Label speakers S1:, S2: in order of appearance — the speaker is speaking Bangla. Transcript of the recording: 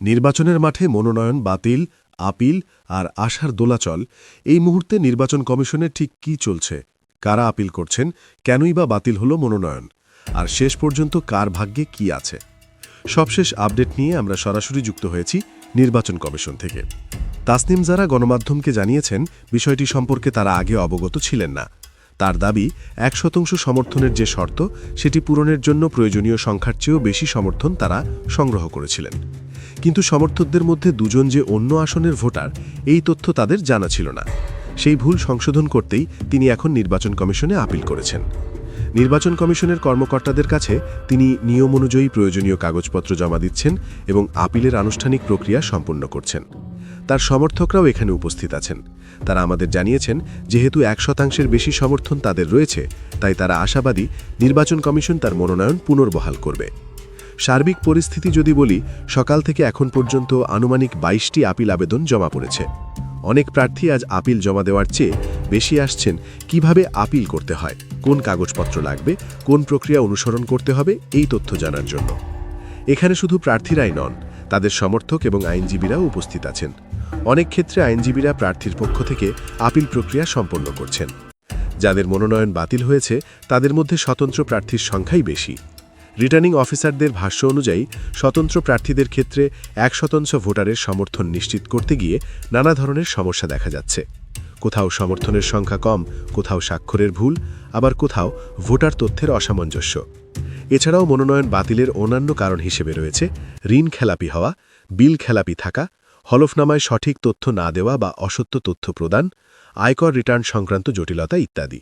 S1: নির্বাচনের মাঠে মনোনয়ন বাতিল, আপিল আর আশার দোলাচল। এই মুহূর্তে নির্বাচন কমিশনের ঠিক কী চলছে, কারা আপিল করছেন, কেনই বা বাতিল হলো মনোনয়ন, আর শেষ পর্যন্ত কার ভাগ্যে কি আছে, সবশেষ আপডেট নিয়ে আমরা সরাসরি যুক্ত হয়েছি নির্বাচন কমিশন থেকে। তাসনিম জারা গণমাধ্যমকে জানিয়েছেন বিষয়টি সম্পর্কে তারা আগে অবগত ছিলেন না। তার দাবি ১% সমর্থনের যে শর্ত সেটি পূরণের জন্য প্রয়োজনীয় সংখ্যার চেয়েও বেশি সমর্থন তারা সংগ্রহ করেছিলেন। কিন্তু সমর্থকদের মধ্যে দুজন যে অন্য আসনের ভোটার, এই তথ্য তাদের জানা ছিল না। সেই ভুল সংশোধন করতেই তিনি এখন নির্বাচন কমিশনে আপিল করেছেন। নির্বাচন কমিশনের কর্মকর্তাদের কাছে তিনি নিয়ম অনুযায়ী প্রয়োজনীয় কাগজপত্র জমা দিচ্ছেন এবং আপিলের আনুষ্ঠানিক প্রক্রিয়া সম্পন্ন করছেন। তার সমর্থকরাও এখানে উপস্থিত আছেন। তারা আমাদের জানিয়েছেন যেহেতু ১% বেশি সমর্থন তাদের রয়েছে, তাই তারা আশাবাদী নির্বাচন কমিশন তার মনোনয়ন পুনর্বহাল করবে। সার্বিক পরিস্থিতি যদি বলি, সকাল থেকে এখন পর্যন্ত আনুমানিক ২২টি আপিল আবেদন জমা পড়েছে। অনেক প্রার্থী আজ আপিল জমা দেওয়ার চেয়ে বেশি আসছেন কিভাবে আপিল করতে হয়, কোন কাগজপত্র লাগবে, কোন প্রক্রিয়া অনুসরণ করতে হবে, এই তথ্য জানার জন্য। এখানে শুধু প্রার্থীরাই নন, তাদের সমর্থক এবং আইনজীবীরাও উপস্থিত আছেন। অনেক ক্ষেত্রে আইনজীবীরা প্রার্থীর পক্ষ থেকে আপিল প্রক্রিয়া সম্পন্ন করছেন। যাদের মনোনয়ন বাতিল হয়েছে তাদের মধ্যে স্বতন্ত্র প্রার্থীর সংখ্যাই বেশি। রিটার্নিং অফিসারদের ভাষ্য অনুযায়ী স্বতন্ত্র প্রার্থীদের ক্ষেত্রে ১% ভোটারের সমর্থন নিশ্চিত করতে গিয়ে নানা ধরনের সমস্যা দেখা যাচ্ছে। কোথাও সমর্থনের সংখ্যা কম, কোথাও স্বাক্ষরের ভুল, আবার কোথাও ভোটার তথ্যের অসামঞ্জস্য। এছাড়াও মনোনয়ন বাতিলের অন্যান্য কারণ হিসেবে রয়েছে ঋণ খেলাপি হওয়া, বিল খেলাপি থাকা, হলফনামায় সঠিক তথ্য না দেওয়া বা অসত্য তথ্য প্রদান, আয়কর রিটার্ন সংক্রান্ত জটিলতা ইত্যাদি।